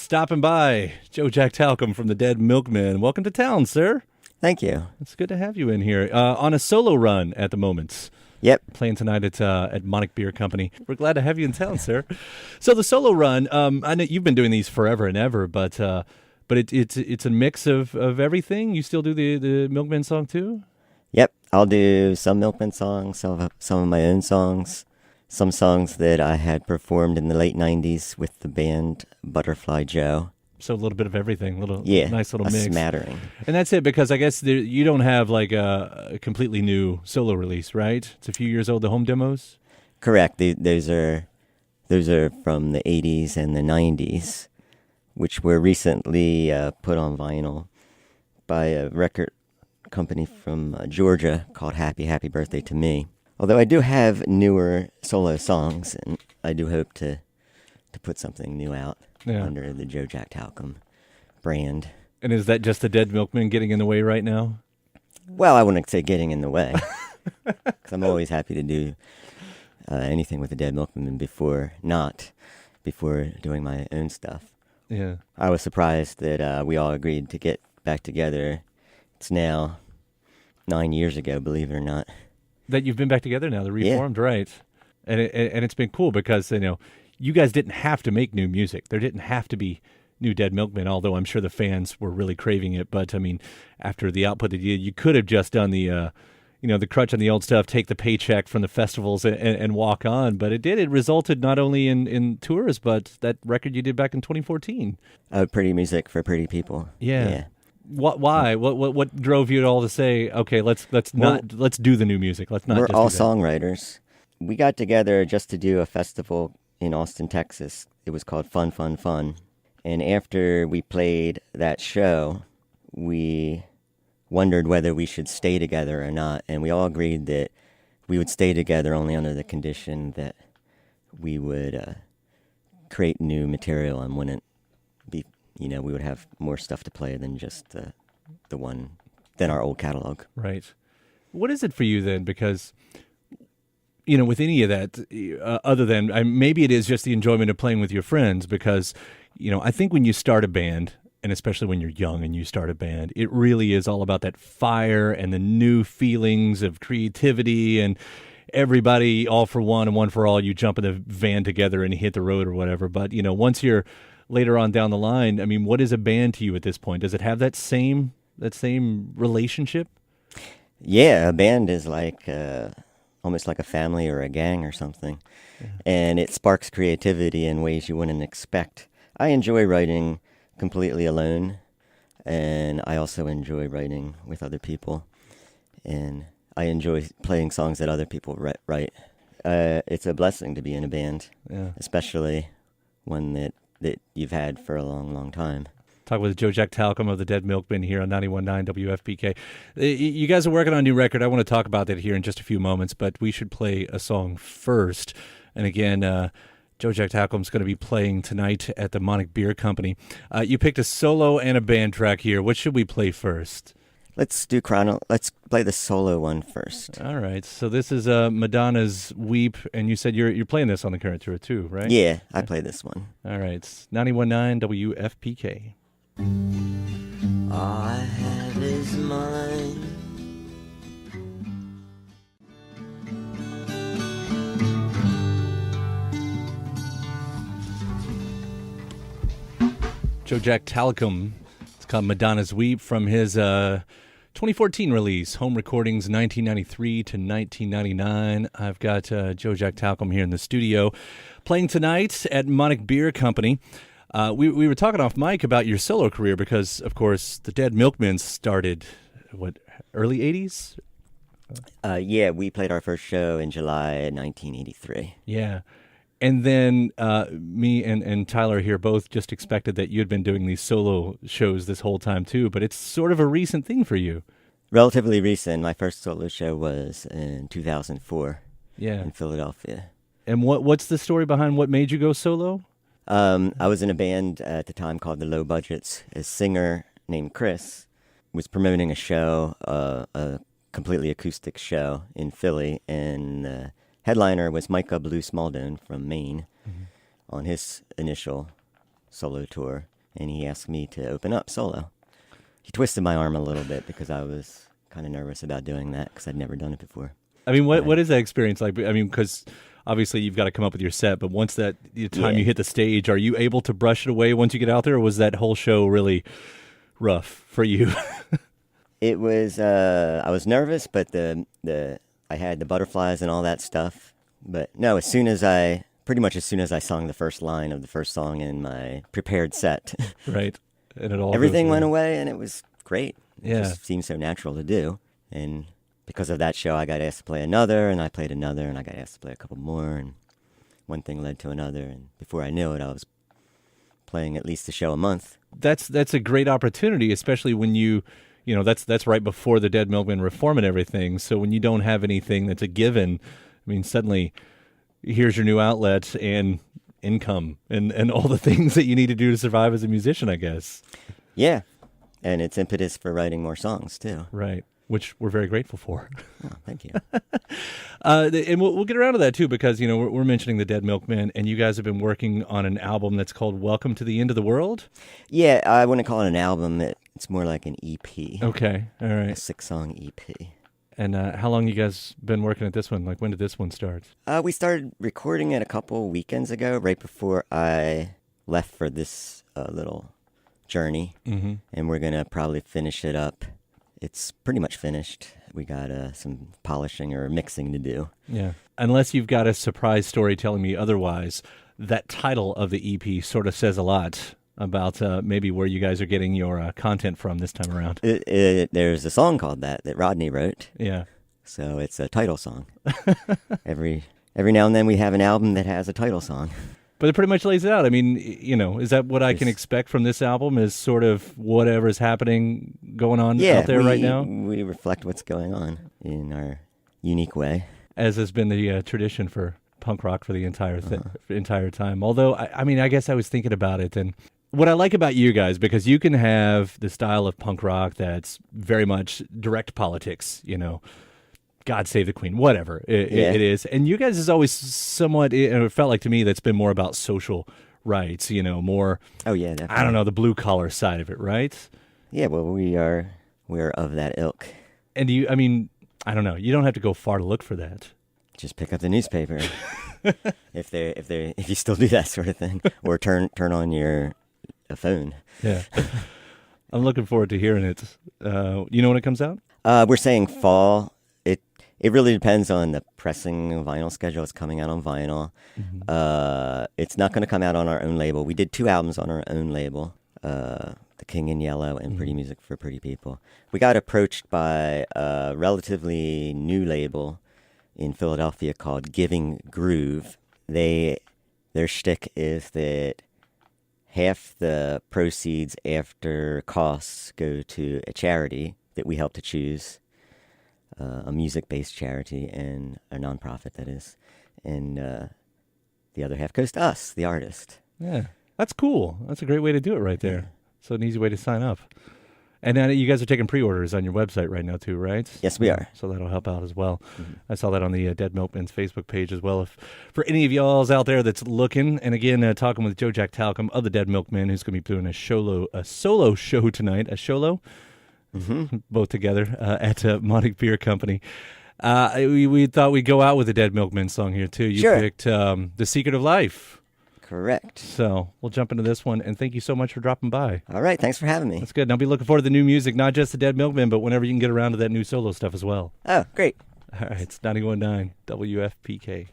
stopping by. Joe Jack Talcum from the Dead Milkmen. Welcome to town, sir. Thank you. It's good to have you in here. On a solo run at the moment. Yep. Playing tonight at Monic Beer Company. We're glad to have you in town, sir. So the solo run, I know you've been doing these forever and ever, but it's a mix of everything. You still do the Milkman song too? Yep. I'll do some Milkman songs, some of my own songs, some songs that I had performed in the late 90s with the band Butterfly Joe. So a little bit of everything, nice little a mix. Smattering. And that's it, because I guess you don't have like a completely new solo release, right? It's a few years old, the home demos? Correct. Those are from the 80s and the 90s, which were recently put on vinyl by a record company from Georgia called Happy Happy Birthday to Me. Although I do have newer solo songs, and I do hope to put something new out. Yeah. Under the Joe Jack Talcum brand. And is that just the Dead Milkmen getting in the way right now? Well, I wouldn't say getting in the way. 'Cause I'm always happy to do anything with the Dead Milkmen before doing my own stuff. Yeah. I was surprised that we all agreed to get back together. It's now 9 years ago, believe it or not. That you've been back together now, the Reformed, yeah. Right. And it's been cool because, you guys didn't have to make new music. There didn't have to be new Dead Milkmen, although I'm sure the fans were really craving it. But, after the output that you could have just done the crutch on the old stuff, take the paycheck from the festivals and walk on. But it resulted not only in tours, but that record you did back in 2014. Pretty music for pretty people. Yeah. Why? What drove you at all to say, okay, let's do the new music. Let's not. We're just all do that. songwriters. We got together just to do a festival in Austin, Texas. It was called Fun, Fun, Fun. And after we played that show, we wondered whether we should stay together or not. And we all agreed that we would stay together only under the condition that we would create new material and wouldn't be, we would have more stuff to play than just than our old catalog. Right. What is it for you then? Because with any of that, other than maybe it is just the enjoyment of playing with your friends, because, I think when you start a band, and especially when you're young and you start a band, it really is all about that fire and the new feelings of creativity and everybody all for one and one for all. You jump in the van together and hit the road or whatever. But, once you're later on down the line, what is a band to you at this point? Does it have that same relationship? Yeah, a band is like almost like a family or a gang or something. Yeah. And it sparks creativity in ways you wouldn't expect. I enjoy writing completely alone, and I also enjoy writing with other people. And I enjoy playing songs that other people write. It's a blessing to be in a band, yeah. Especially one that you've had for a long, long time. Talk with Joe Jack Talcum of the Dead Milkmen here on 91.9 WFPK. You guys are working on a new record. I want to talk about that here in just a few moments, but we should play a song first. And again, Joe Jack Talcum's going to be playing tonight at the Monic Beer Company. You picked a solo and a band track here. What should we play first? Let's play the solo one first. All right. So this is Madonna's Weep, and you said you're playing this on the current tour too, right? Yeah, I play this one. All right. 91.9 WFPK. All I have is mine. Joe Jack Talcum. It's called Madonna's Weep from his 2014 release, Home Recordings 1993 to 1999. I've got Joe Jack Talcum here in the studio playing tonight at Monic Beer Company. We were talking off mic about your solo career because, of course, the Dead Milkmen started, early 80s? Yeah, we played our first show in July 1983. Yeah. And then me and Tyler here both just expected that you had been doing these solo shows this whole time, too. But it's sort of a recent thing for you. Relatively recent. My first solo show was in 2004 in Philadelphia. And what's the story behind what made you go solo? I was in a band at the time called The Low Budgets. A singer named Chris was promoting a show, a completely acoustic show in Philly, and the headliner was Micah Blue Smaldone from Maine on his initial solo tour. and he asked me to open up solo. He twisted my arm a little bit because I was kind of nervous about doing that because I'd never done it before. I mean, what is that experience like? I mean, because obviously you've got to come up with your set, but once the time you hit the stage, are you able to brush it away once you get out there, or was that whole show really rough for you? It was, I was nervous, but I had the butterflies and all that stuff. But no, pretty much as soon as I sung the first line of the first song in my prepared set, Right. And it all everything goes went away. away, and it was great. Yeah. It just seemed so natural to do. And because of that show, I got asked to play another, and I played another, and I got asked to play a couple more, and one thing led to another. And before I knew it, I was playing at least a show a month. That's a great opportunity, especially when you know, that's right before the Dead Milkmen reform and everything. So when you don't have anything that's a given, I mean, suddenly here's your new outlet and income and all the things that you need to do to survive as a musician, I guess. Yeah, and it's impetus for writing more songs, too. Right, which we're very grateful for. Oh, thank you. And we'll get around to that, too, because, you know, we're mentioning the Dead Milkmen, and you guys have been working on an album that's called Welcome to the End of the World? Yeah, I wouldn't call it an album. It's more like an EP. Okay, all A right. 6-song EP. And how long you guys been working at this one? Like, when did this one start? We started recording it a couple weekends ago, right before I left for this little journey. Mm-hmm. And we're going to probably finish it up. It's pretty much finished. We got some polishing or mixing to do. Yeah. Unless you've got a surprise story telling me otherwise, that title of the EP sort of says a lot about maybe where you guys are getting your content from this time around. There's a song called that Rodney wrote. Yeah. So it's a title song. Every now and then we have an album that has a title song. But it pretty much lays it out. I mean, you know, is that what I can expect from this album, is sort of whatever is happening, going on out there right now? We reflect what's going on in our unique way. As has been the tradition for punk rock for the entire time. Although, I mean, I guess I was thinking about it, and what I like about you guys, because you can have the style of punk rock that's very much direct politics, you know, God save the Queen, whatever it is. And you guys is always somewhat, it felt like to me, that's been more about social rights, you know, more, Oh, yeah, definitely. I don't know, the blue collar side of it, right? Yeah, well, we're of that ilk. And I mean, I don't know, you don't have to go far to look for that. Just pick up the newspaper if you still do that sort of thing, or turn on your phone. Yeah. I'm looking forward to hearing it. You know when it comes out? We're saying fall. It really depends on the pressing vinyl schedule. It's coming out on vinyl. Mm-hmm. It's not going to come out on our own label. We did 2 albums on our own label, The King in Yellow and Pretty Music for Pretty People. We got approached by a relatively new label in Philadelphia called Giving Groove. Their shtick is that half the proceeds after costs go to a charity that we help to choose, a music-based charity and a nonprofit, that is. And the other half goes to us, the artist. Yeah. That's cool. That's a great way to do it right there. So an easy way to sign up. And then you guys are taking pre-orders on your website right now too, right? Yes, we are. So that'll help out as well. Mm-hmm. I saw that on the Dead Milkmen's Facebook page as well. If for any of y'all out there that's looking, and again, talking with Joe Jack Talcum of the Dead Milkmen, who's going to be doing a solo show tonight, a solo, both together at Montic Beer Company. We thought we'd go out with the Dead Milkmen song here too. You Sure. picked The Secret of Life. Correct. So we'll jump into this one, and thank you so much for dropping by. All right, thanks for having me. That's good. And I'll be looking forward to the new music, not just the Dead Milkmen, but whenever you can get around to that new solo stuff as well. Oh, great. All right, it's 91.9 WFPK.